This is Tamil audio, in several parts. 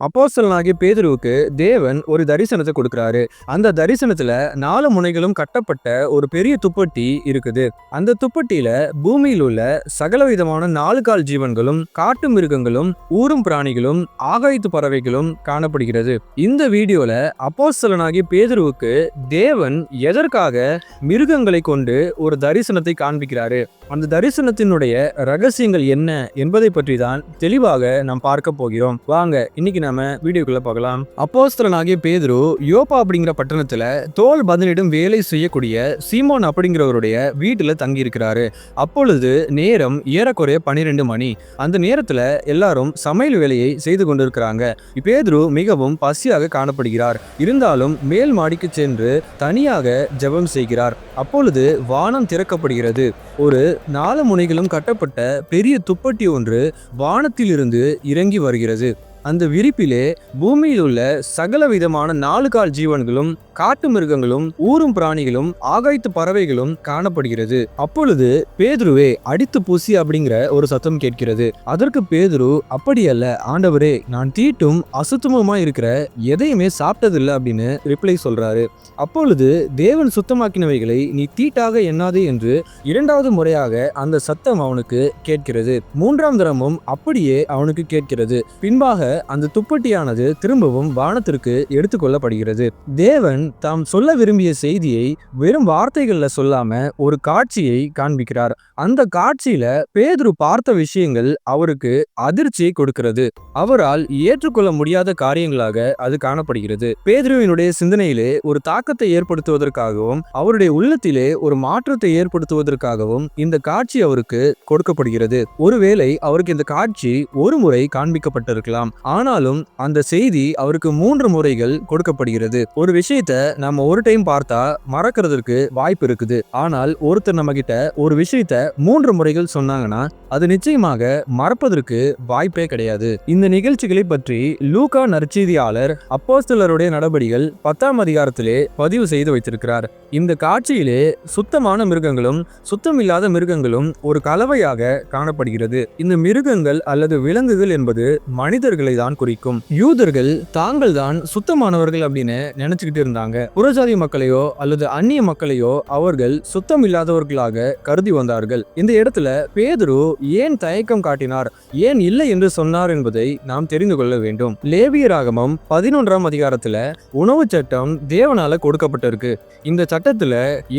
அப்போஸ்தலனாகிய பேதுருவுக்கு தேவன் ஒரு தரிசனத்தை கொடுக்கிறாரு. அந்த தரிசனத்துல 4 முனைகளும் கட்டப்பட்ட ஒரு பெரிய துப்பட்டி இருக்குது. அந்த துப்பட்டியில பூமியில் உள்ள சகலவிதமான 4 கால் ஜீவன்களும், காட்டு மிருகங்களும், ஊரும் பிராணிகளும், ஆகாயத்து பறவைகளும் காணப்படுகிறது. இந்த வீடியோல அப்போஸ்தலனாகிய பேதுருவுக்கு தேவன் எதற்காக மிருகங்களை கொண்டு ஒரு தரிசனத்தை காண்பிக்கிறாரு, அந்த தரிசனத்தினுடைய ரகசியங்கள் என்ன என்பதை பற்றி தான் தெளிவாக நாம் பார்க்க போகிறோம். வாங்க இன்னைக்கு நாம வீடியோக்குள்ள பார்க்கலாம். அப்போஸ்தலனாகிய பேதுரு யோப்பா அப்படிங்கிற பட்டணத்துல தோல் பதனிடும் வேலை செய்யக்கூடிய சீமோன் அப்படிங்கிறவருடைய வீட்டுல தங்கி இருக்கிறாரு. அப்பொழுது நேரம் ஏறக்குறைய 12 மணி. அந்த நேரத்துல எல்லாரும் சமையல் வேலையை செய்து கொண்டிருக்கிறாங்க. பேதுரு மிகவும் பசியாக காணப்படுகிறார். இருந்தாலும் மேல் மாடிக்கு சென்று தனியாக ஜெபம் செய்கிறார். அப்பொழுது வானம் திறக்கப்படுகிறது. ஒரு 4 முனைகளும் கட்டப்பட்ட பெரிய துப்பட்டி ஒன்று வானத்திலிருந்து இறங்கி வருகிறது. அந்த விரிப்பிலே பூமியில் உள்ள சகல விதமான 4 கால் ஜீவன்களும், காட்டு மிருகங்களும், ஊரும் பிராணிகளும், ஆகாயத்து பறவைகளும் காணப்படுகிறது. அப்பொழுது பேதுருவே அடித்து பூசி அப்படிங்கிற ஒரு சத்தம் கேட்கிறது. அதற்கு பேதுரு, அப்படியல்ல ஆண்டவரே, நான் தீட்டும் அசுத்தமுமா இருக்கிற எதையுமே சாப்பிட்டதில்லை அப்படின்னு ரிப்ளை சொல்றாரு. அப்பொழுது தேவன் சுத்தமாக்கினவைகளை நீ தீட்டாக எண்ணாதே என்று 2வது முறையாக அந்த சத்தம் அவனுக்கு கேட்கிறது. 3ஆம் தரமும் அப்படியே அவனுக்கு கேட்கிறது. பின்பாக அந்த துப்பட்டியானது திரும்பவும் வானத்திற்கு எடுத்துக்கொள்ளப்படுகிறது. தேவன் தாம் சொல்ல விரும்பிய செய்தியை வெறும் வார்த்தைகள்ல சொல்லாம ஒரு காட்சியை காண்பிக்கிறார். அந்த காட்சியில பேதுரு பார்த்த விஷயங்கள் அவருக்கு அதிர்ச்சியை கொடுக்கிறது. அவரால் ஏற்றுக்கொள்ள முடியாத காரியங்களாக அது காணப்படுகிறது. பேதுருவினுடைய சிந்தனையிலே ஒரு தாக்கத்தை ஏற்படுத்துவதற்காகவும் அவருடைய உள்ளத்திலே ஒரு மாற்றத்தை ஏற்படுத்துவதற்காகவும் இந்த காட்சி அவருக்கு கொடுக்கப்படுகிறது. ஒருவேளை அவருக்கு இந்த காட்சி ஒரு முறை காண்பிக்கப்பட்டிருக்கலாம். ஆனாலும் அந்த செய்தி அவருக்கு 3 முறைகள் கொடுக்கப்படுகிறது. ஒரு விஷயத்த நம்ம ஒரு டைம் பார்த்தா மறக்கிறதுக்கு வாய்ப்பு இருக்குது. ஆனால் ஒருத்தர் நம்ம கிட்ட ஒரு விஷயத்த 3 முறைகள் சொன்னாங்கன்னா அது நிச்சயமாக மறப்பதற்கு வாய்ப்பே கிடையாது. இந்த நிகழ்ச்சிகளை பற்றி லூக்கா நற்செய்தியாளர் அப்போஸ்தலருடைய நடபடிகள் 10ஆம் அதிகாரத்திலே பதிவு செய்து வைத்திருக்கிறார். இந்த காட்சியிலே சுத்தமான மிருகங்களும் சுத்தமில்லாத மிருகங்களும் ஒரு கலவையாக காணப்படுகிறது. இந்த மிருகங்கள் அல்லது விலங்குகள் என்பது மனிதர்களை தான் குறிக்கும். யூதர்கள் தாங்கள் தான் சுத்தமானவர்கள் அப்படின்னு நினைச்சுக்கிட்டு இருந்தாங்க. புறஜாதி மக்களையோ அல்லது அந்நிய மக்களையோ அவர்கள் சுத்தம் இல்லாதவர்களாக கருதி வந்தார்கள். இந்த இடத்துல பேதுரு ஏன் தயக்கம் காட்டினார், ஏன் இல்லை என்று சொன்னார் என்பதை நாம் தெரிந்து கொள்ள வேண்டும். லேவியராகமம் 11ஆம் அதிகாரத்துல உணவு சட்டம் தேவனால கொடுக்கப்பட்டிருக்கு. இந்த சட்டத்துல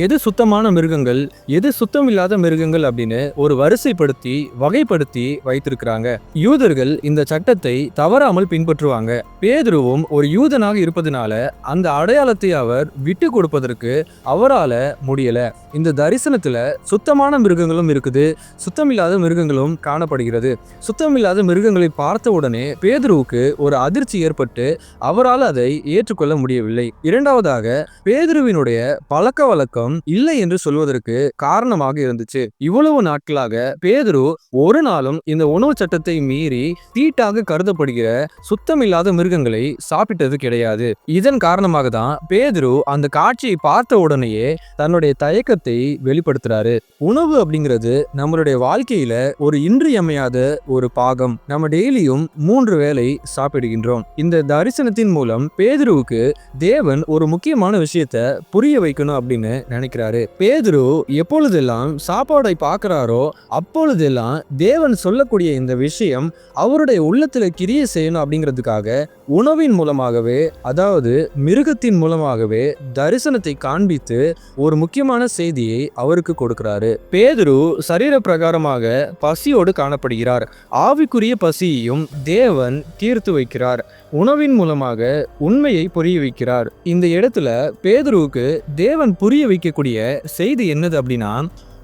எது சுத்தமான மிருகங்கள், எது சுத்தம் இல்லாத மிருகங்கள் அப்படின்னு ஒரு வரிசைப்படுத்தி வகைப்படுத்தி வைத்திருக்கிறாங்க. யூதர்கள் இந்த சட்டத்தை தவறாமல் பின்பற்றுவாங்க. பேதுருவும் ஒரு யூதனாக இருப்பதனால அந்த அடையாளத்தை அவர் விட்டு கொடுப்பதற்கு அவரால முடியல. இந்த தரிசனத்துல சுத்தமான மிருகங்களும் இருக்குது, சுத்தமில்லாத மிருகங்களும் காணப்படுகிறது. சுத்தமில்லாத மிருகங்களை பார்த்த உடனே பேதுருவுக்கு ஒரு அதிர்ச்சி ஏற்பட்டு அவரால் அதை ஏற்றுக்கொள்ள முடியவில்லை. 2வதாக பேதுருவினுடைய பழக்க வழக்கம் இல்லை என்று சொல்வதற்கு காரணமாக இருந்துச்சு. இவ்வளவு நாட்களாக பேதுரு ஒரு நாளும் இந்த உணவு சட்டத்தை மீறி தீட்டாக கருதப்படுகிற சுத்தமில்லாத மிருகங்களை சாப்பிட்டது கிடையாது. இதன் காரணமாக தான் பேதுரு அந்த காட்சியை பார்த்த உடனேயே தன்னுடைய தயக்கத்தை வெளிப்படுத்துறாரு. உணவு அப்படிங்கிறது நம்மளுடைய வாழ்க்கையில ஒரு இன்றியமையாத ஒரு பாகம். நம்ம டெய்லியும் 3 வேளை சாப்பிடுகின்றோம். இந்த தரிசனத்தின் மூலம் பேதுருவுக்கு தேவன் ஒரு முக்கியமான விஷயத்தை புரிய வைக்கணும் அப்படின்னு நினைக்கிறாரு. பேதுரு எப்பொழுதெல்லாம் சாப்பாடை பார்க்கிறாரோ அப்பொழுதெல்லாம் தேவன் சொல்லக்கூடிய இந்த விஷயம் அவருடைய உள்ளத்துல கிரியை செய்யணும் அப்படிங்கிறதுக்காக உணவின் மூலமாகவே, அதாவது மிருகத்தின் மூலமாகவே தரிசனத்தை காண்பித்து ஒரு முக்கியமான செய்தியை அவருக்கு கொடுக்கிறாரு. பேதுரு சரீர பிரகாரமாக பசியோடு காணப்படுகிறார். ஆவிக்குரிய பசியையும் தேவன் தீர்த்து வைக்கிறார். உணவின் மூலமாக உண்மையை புரிய வைக்கிறார். இந்த இடத்துல பேதுருவுக்கு தேவன் புரிய வைக்கக்கூடிய செய்தி என்னது அப்படின்னா,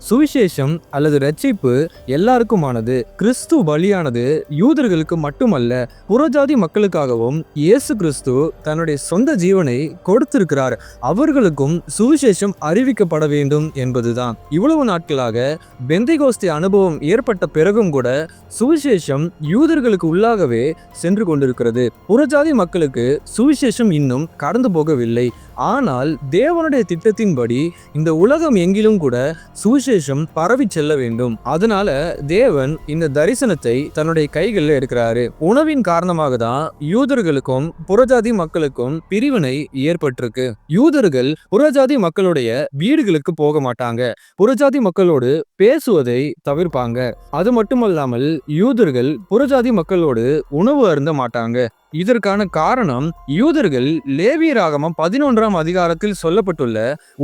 சுவிசேஷம் அல்லது ரட்சிப்பு எல்லாருக்குமானது. கிறிஸ்து பலியானது யூதர்களுக்கு மட்டுமல்ல, புறஜாதி மக்களுக்காகவும் இயேசு கிறிஸ்து தன்னுடைய சொந்த ஜீவனை கொடுத்திருக்கிறார். அவர்களுக்கும் சுவிசேஷம் அறிவிக்கப்பட வேண்டும் என்பதுதான். இவ்வளவு நாட்களாக பெந்தைகோஸ்தே அனுபவம் ஏற்பட்ட பிறகும் கூட சுவிசேஷம் யூதர்களுக்கு உள்ளாகவே சென்று கொண்டிருக்கிறது. புறஜாதி மக்களுக்கு சுவிசேஷம் இன்னும் கடந்து போகவில்லை. ஆனால் தேவனுடைய திட்டத்தின்படி இந்த உலகம் எங்கிலும் கூட சுவிசேஷம் சுவிசேஷம் பரவி செல்ல வேண்டும். அதனால தேவன் இந்த தரிசனத்தை தன்னுடைய கைகளில் எடுக்கிறாரு. உணவின் காரணமாக தான் யூதர்களுக்கும் புறஜாதி மக்களுக்கும் பிரிவினை ஏற்பட்டிருக்கு. யூதர்கள் புறஜாதி மக்களுடைய வீடுகளுக்கு போக மாட்டாங்க. புறஜாதி மக்களோடு பேசுவதை தவிர்ப்பாங்க. அது மட்டுமல்லாமல் யூதர்கள் புறஜாதி மக்களோடு உணவு அருந்த மாட்டாங்க. இதற்கான காரணம் யூதர்கள் லேவியராகமம் 11ஆம் அதிகாரத்தில் சொல்லப்பட்டுள்ள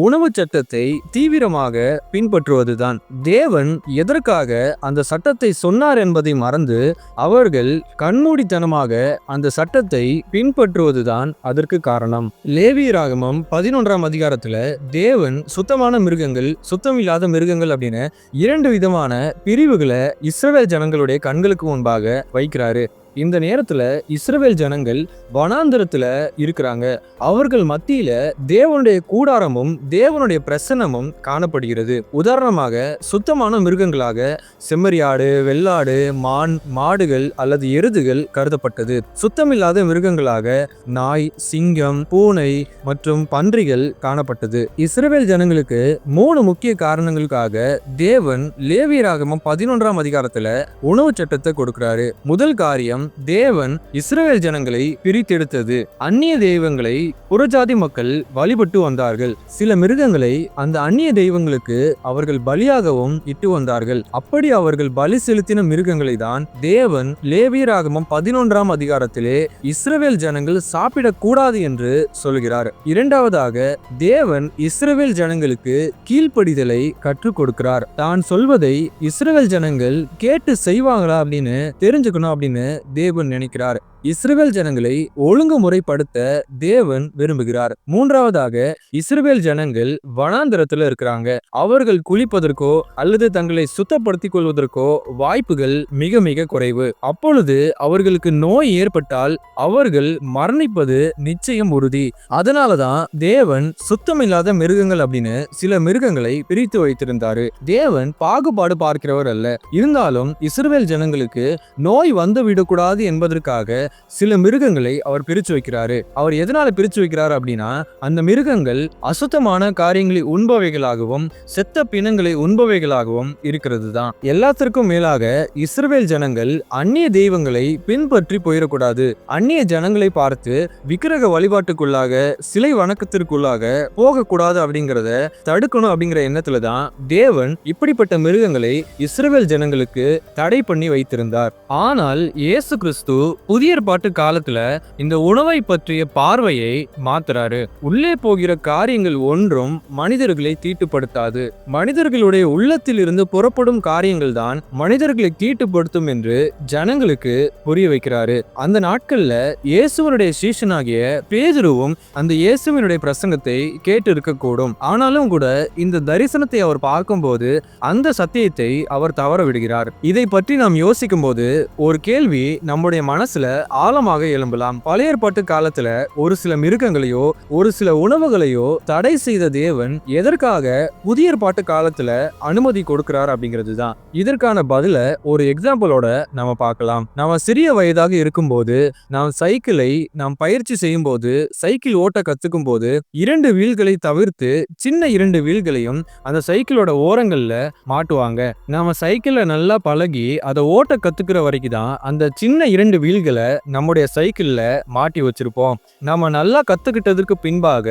உணவு சட்டத்தை தீவிரமாக பின்பற்றுவதுதான். தேவன் எதற்காக அந்த சட்டத்தை சொன்னார் என்பதை மறந்து அவர்கள் கண்மூடித்தனமாக அந்த சட்டத்தை பின்பற்றுவதுதான் அதற்கு காரணம். லேவியராகமம் 11ஆம் அதிகாரத்துல தேவன் சுத்தமான மிருகங்கள், சுத்தமில்லாத மிருகங்கள் அப்படின்னு 2 விதமான பிரிவுகளை இஸ்ரவேல் ஜனங்களுடைய கண்களுக்கு முன்பாக வைக்கிறாரு. இந்த நேரத்துல இஸ்ரவேல் ஜனங்கள் வனாந்தரத்துல இருக்கிறாங்க. அவர்கள் மத்தியில தேவனுடைய கூடாரமும் தேவனுடைய பிரசன்னமும் காணப்படுகிறது. உதாரணமாக சுத்தமான மிருகங்களாக செம்மறியாடு, வெள்ளாடு, மான், மாடுகள் அல்லது எருதுகள் கருதப்பட்டது. சுத்தமில்லாத மிருகங்களாக நாய், சிங்கம், பூனை மற்றும் பன்றிகள் காணப்பட்டது. இஸ்ரவேல் ஜனங்களுக்கு 3 முக்கிய காரணங்களுக்காக தேவன் லேவியராகமம் 11ஆம் அதிகாரத்துல உணவு சட்டத்தை கொடுக்கிறாரு. முதல் காரியம், தேவன் இஸ்ரவேல் ஜனங்களை பிரித்தெடுத்தது. அந்நிய தெய்வங்களை புறஜாதி மக்கள் வழிபட்டு வந்தார்கள். சில மிருகங்களை அந்த அந்நிய தெய்வங்களுக்கு அவர்கள் பலியாகவும் இட்டு வந்தார்கள். அப்படி அவர்கள் பலி செலுத்தின மிருகங்களை தான் தேவன் லேவியராகமம் 11ஆம் அதிகாரத்திலே இஸ்ரவேல் ஜனங்கள் சாப்பிடக்கூடாது என்று சொல்கிறார். இரண்டாவதாக, தேவன் இஸ்ரவேல் ஜனங்களுக்கு கீழ்ப்படிதலை கற்றுக் கொடுக்கிறார். தான் சொல்வதை இஸ்ரவேல் ஜனங்கள் கேட்டு செய்வாங்களா அப்படின்னு தெரிஞ்சுக்கணும் அப்படின்னு தேவன் நினைக்கிறார். இஸ்ரவேல் ஜனங்களை ஒழுங்குமுறைப்படுத்த தேவன் விரும்புகிறார். மூன்றாவதாக, இஸ்ரவேல் ஜனங்கள் வனாந்தரத்துல இருக்கிறாங்க. அவர்கள் குளிப்பதற்கோ அல்லது தங்களை சுத்தப்படுத்திக் கொள்வதற்கோ வாய்ப்புகள் மிக மிக குறைவு. அப்பொழுது அவர்களுக்கு நோய் ஏற்பட்டால் அவர்கள் மரணிப்பது நிச்சயம் உறுதி. அதனாலதான் தேவன் சுத்தமில்லாத மிருகங்கள் அப்படின்னு சில மிருகங்களை பிரித்து வைத்திருந்தாரு. தேவன் பாகுபாடு பார்க்கிறவர் அல்ல. இருந்தாலும் இஸ்ரவேல் ஜனங்களுக்கு நோய் வந்து விடக்கூடாது என்பதற்காக சில மிருகங்களை அவர் பிரிச்சு வைக்கிறாரு. அவர் எதனால பிரிச்சு வைக்கிறார் அப்படின்னா, அந்த மிருகங்கள் அசுத்தமான காரியங்களை உண்பவைகளாகவும் செத்த பிணங்களை உண்பவைகளாகவும் இருக்கிறது தான். எல்லாத்திற்கும் மேலாக இஸ்ரவேல் ஜனங்கள் அந்நிய தெய்வங்களை பின்பற்றி போயிடக்கூடாது. அந்நிய ஜனங்களை பார்த்து விக்கிரக வழிபாட்டுக்குள்ளாக, சிலை வணக்கத்திற்குள்ளாக போகக்கூடாது அப்படிங்கிறத தடுக்கணும் அப்படிங்கிற எண்ணத்துல தான் தேவன் இப்படிப்பட்ட மிருகங்களை இஸ்ரவேல் ஜனங்களுக்கு தடை பண்ணி வைத்திருந்தார். ஆனால் இயேசு கிறிஸ்து புதிய ஏற்பாட்டு காலத்துல இந்த உணவை பற்றிய பார்வையை மாத்துறாரு. உள்ளே போகிற காரியங்கள் ஒன்றும் மனிதர்களை தீட்டுப்படுத்தாது. மனிதர்களுடைய உள்ளத்தில் இருந்து புறப்படும் காரியங்கள் தான் மனிதர்களை தீட்டுப்படுத்தும் என்று ஜனங்களுக்கு புரிய வைக்கிறாரு. அந்த நாட்கள்ல இயேசுவனுடைய சீஷனாகிய பேதுருவும் அந்த இயேசுவினுடைய பிரசங்கத்தை கேட்டு இருக்கக்கூடும். ஆனாலும் கூட இந்த தரிசனத்தை அவர் பார்க்கும்போது அந்த சத்தியத்தை அவர் தவற விடுகிறார். இதை பற்றி நாம் யோசிக்கும் போது ஒரு கேள்வி நம்முடைய மனசுல ஆழமாக எழும்பலாம். பழைய ஏற்பாட்டு காலத்துல ஒரு சில மிருகங்களையோ ஒரு சில உணவுகளையோ தடை செய்த தேவன் எதற்காக புதிய ஏற்பாட்டு காலத்துல அனுமதி கொடுக்கிறார் அப்படிங்கிறது தான். இதற்கான பதில ஒரு எக்ஸாம்பிளோட நம்ம பார்க்கலாம். நம்ம சிறிய வயதாக இருக்கும்போது நாம் சைக்கிளை நாம் பயிற்சி செய்யும் போது, சைக்கிள் ஓட்ட கத்துக்கும் போது 2 வீல்களை தவிர்த்து சின்ன 2 வீல்களையும் அந்த சைக்கிளோட ஓரங்கள்ல மாட்டுவாங்க. நாம சைக்கிளை நல்லா பழகி அதை ஓட்ட கத்துக்கிற வரைக்கும் தான் அந்த சின்ன 2 வீல்களை நம்முடைய சைக்கிள்ல மாட்டி வச்சிருப்போம். நம்ம நல்லா கத்துக்கிட்டதற்கு பின்பாக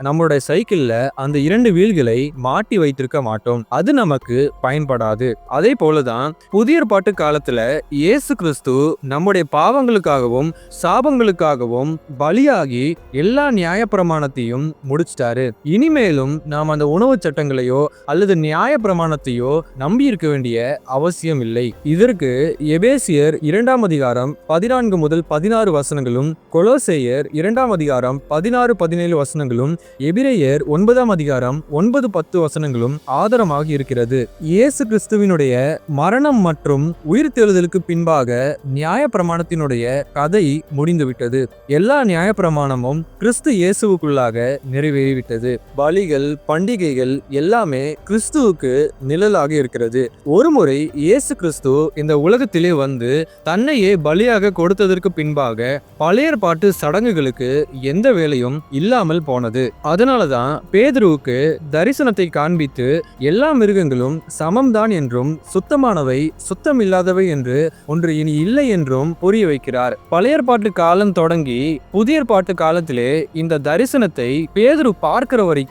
நம்மளுடைய சைக்கிள்ல அந்த 2 வீல்களை மாட்டி வைத்திருக்க மாட்டோம். அது நமக்கு பயன்படாது. அதே போலதான் புதிய ஏற்பாட்டு காலத்துல இயேசு கிறிஸ்து நம்முடைய பாவங்களுக்காகவும் சாபங்களுக்காகவும் பலியாகி எல்லா நியாயப்பிரமாணத்தையும் முடிச்சிட்டாரு. இனிமேலும் நாம் அந்த உணவு சட்டங்களையோ அல்லது நியாயப்பிரமாணத்தையோ நம்பி இருக்க வேண்டிய அவசியம் இல்லை. இதற்கு எபேசியர் 2ஆம் அதிகாரம் 14 முதல் 16 வசனங்களும், கொலோசேயர் 2ஆம் அதிகாரம் 16-17 வசனங்களும், எபிரேயர் 9ஆம் அதிகாரம் 9-10 வசனங்களும் ஆதாரமாக இருக்கிறது. இயேசு கிறிஸ்துவினுடைய மரணம் மற்றும் உயிர்த்தெழுதலுக்கு பின்பாக நியாயப்பிரமாணத்தினுடைய கதை முடிந்துவிட்டது. எல்லா நியாயப்பிரமாணமும் கிறிஸ்து இயேசுவுக்குள்ளாக நிறைவேறிவிட்டது. பலிகள், பண்டிகைகள் எல்லாமே கிறிஸ்துவுக்கு நிழலாக இருக்கிறது. ஒருமுறை இயேசு கிறிஸ்து இந்த உலகத்திலே வந்து தன்னையே பலியாக கொடுத்ததற்கு உயிர்த்தெழுந்ததற்கு பின்பாக பழைய ஏற்பாட்டு சடங்குகளுக்கு எந்த வேலையும் இல்லாமல் போனது. அதனாலதான் பேதுருவுக்கு தரிசனத்தை காண்பித்து எல்லா மிருகங்களும் சமம்தான் என்றும் சுத்தமானவை சுத்தமில்லாதவை என்று ஒன்று இனி இல்லை என்றும் புரிய வைக்கிறார். பழைய ஏற்பாட்டு காலம் தொடங்கி புதிய ஏற்பாட்டு காலத்திலே இந்த தரிசனத்தை பேதுரு பார்க்கிற வரைக்கும்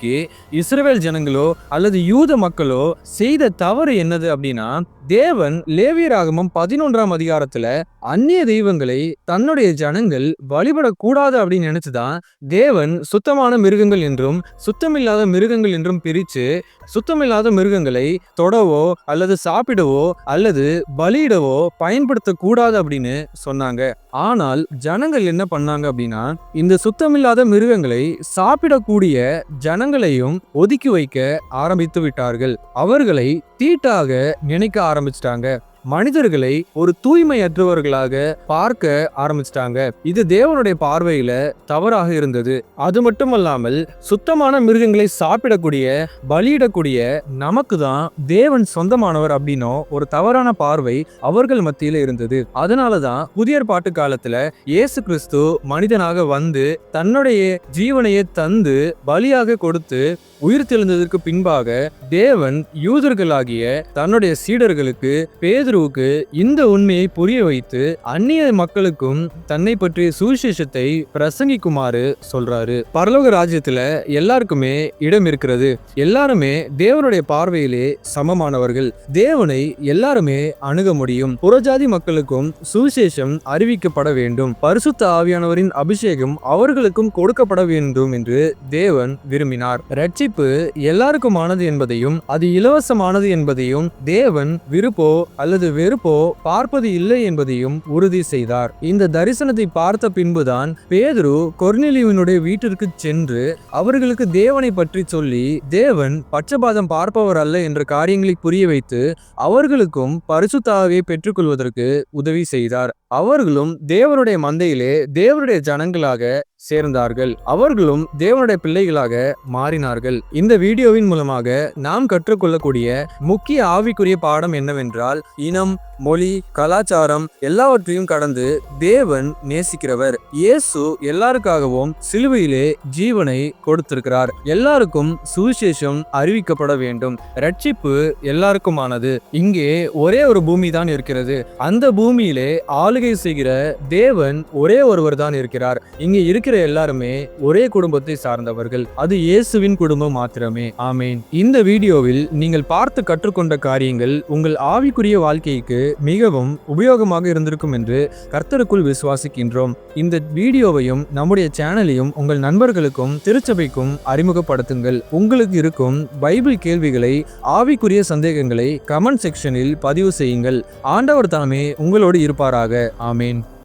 இஸ்ரவேல் ஜனங்களோ அல்லது யூத மக்களோ செய்த தவறு என்னது அப்படின்னா, தேவன் லேவியராகமம் 11ஆம் அதிகாரத்துல அந்நிய தெய்வங்களை தன்னுடைய ஜனங்கள் வழிபடக்கூடாது அப்படின்னு நினைச்சுதான் தேவன் சுத்தமான மிருகங்கள் என்றும் சுத்தமில்லாத மிருகங்கள் என்றும் பிரிச்சு சுத்தமில்லாத மிருகங்களை தொடவோ அல்லது சாப்பிடவோ அல்லது பலியிடவோ பயன்படுத்தக்கூடாது அப்படின்னு சொன்னாங்க. ஆனால் ஜனங்கள் என்ன பண்ணாங்க அப்படின்னா, இந்த சுத்தமில்லாத மிருகங்களை சாப்பிடக்கூடிய ஜனங்களையும் ஒதுக்கி வைக்க ஆரம்பித்து விட்டார்கள். அவர்களை தீட்டாக நினைக்க ஆரம்பிச்சிட்டாங்க. மனிதர்களை ஒரு தூய்மையற்றவர்களாக பார்க்க ஆரம்பிச்சிட்டாங்க. இது தேவனுடைய பார்வையில தவறாக இருந்தது. அது மட்டுமல்லாமல் சுத்தமான மிருகங்களை சாப்பிடக்கூடிய பலியிடக்கூடிய நமக்கு தான் தேவன் சொந்தமானவர் அப்படின்னும் ஒரு தவறான பார்வை அவர்கள் மத்தியில இருந்தது. அதனாலதான் புதிய ஏற்பாட்டு காலத்துல இயேசு கிறிஸ்து மனிதனாக வந்து தன்னுடைய ஜீவனையே தந்து பலியாக கொடுத்து உயிர்த்தெழுந்ததற்கு பின்பாக தேவன் யூதர்களாகிய தன்னுடைய சீடர்களுக்கு பேதுருவுக்கு இந்த உண்மையை புரிய வைத்து அந்நிய மக்களுக்கும் தன்னை பற்றிய சுவிசேஷத்தை பிரசங்கிக்குமாறு சொல்றாரு. பரலோக ராஜ்யத்துல எல்லாருக்குமே இடம் இருக்கிறது. எல்லாருமே தேவனுடைய பார்வையிலே சமமானவர்கள். தேவனை எல்லாருமே அணுக முடியும். புறஜாதி மக்களுக்கும் சுவிசேஷம் அறிவிக்கப்பட வேண்டும். பரிசுத்த ஆவியானவரின் அபிஷேகம் அவர்களுக்கும் கொடுக்கப்பட வேண்டும் என்று தேவன் விரும்பினார். ரட்சிப்பு எல்லாருக்குமானது என்பதையும் அது இலவசமானது என்பதையும் தேவன் விருப்போ அல்லது வெறுப்போ பார்ப்பது இல்லை என்பதையும் உறுதி செய்தார். இந்த தரிசனத்தை பார்த்த பின்புதான் பேதுரு கொர்நேலியுவினுடைய வீட்டிற்கு சென்று அவர்களுக்கு தேவனை பற்றி சொல்லி தேவன் பட்சபாதம் பார்ப்பவர் அல்ல என்ற காரியங்களை புரிய வைத்து அவர்களுக்கும் பரிசுத்த ஆவியை பெற்றுக்கொள்வதற்கு உதவி செய்தார். அவர்களும் தேவனுடைய மந்தையிலே தேவனுடைய ஜனங்களாக சேர்ந்தார்கள். அவர்களும் தேவனுடைய பிள்ளைகளாக மாறினார்கள். இந்த வீடியோவின் மூலமாக நாம் கற்றுக்கொள்ளக்கூடிய முக்கிய ஆவிக்குரிய பாடம் என்னவென்றால், இனம், மொழி, கலாச்சாரம் எல்லாவற்றையும் கடந்து தேவன் நேசிக்கிறவர். இயேசு எல்லாருக்காகவும் சிலுவையிலே ஜீவனை கொடுத்திருக்கிறார். எல்லாருக்கும் சுவிசேஷம் அறிவிக்கப்பட வேண்டும். ரட்சிப்பு எல்லாருக்குமானது. இங்கே ஒரே ஒரு பூமி தான் இருக்கிறது. அந்த பூமியிலே ஆளுகை செய்கிற தேவன் ஒரே ஒருவர் தான் இருக்கிறார். இங்கே இருக்கிற எல்லாருமே ஒரே குடும்பத்தை சார்ந்தவர்கள். அது இயேசுவின் குடும்பம் மாத்திரமே. ஆமேன். இந்த வீடியோவில் நீங்கள் பார்த்து கற்றுக்கொண்ட காரியங்கள் உங்கள் ஆவிக்குரிய வாழ்க்கைக்கு மிகவும் உபயோகமாக இருந்திருக்கும் என்று கர்த்தருக்குள் விசுவாசிக்கின்றோம். இந்த வீடியோவையும் நம்முடைய சேனலையும் உங்கள் நண்பர்களுக்கும் திருச்சபைக்கும் அறிமுகப்படுத்துங்கள். உங்களுக்கு இருக்கும் பைபிள் கேள்விகளை, ஆவிக்குரிய சந்தேகங்களை கமெண்ட் செக்ஷனில் பதிவு செய்யுங்கள். ஆண்டவர் தாமே உங்களோடு இருப்பாராக. ஆமேன்.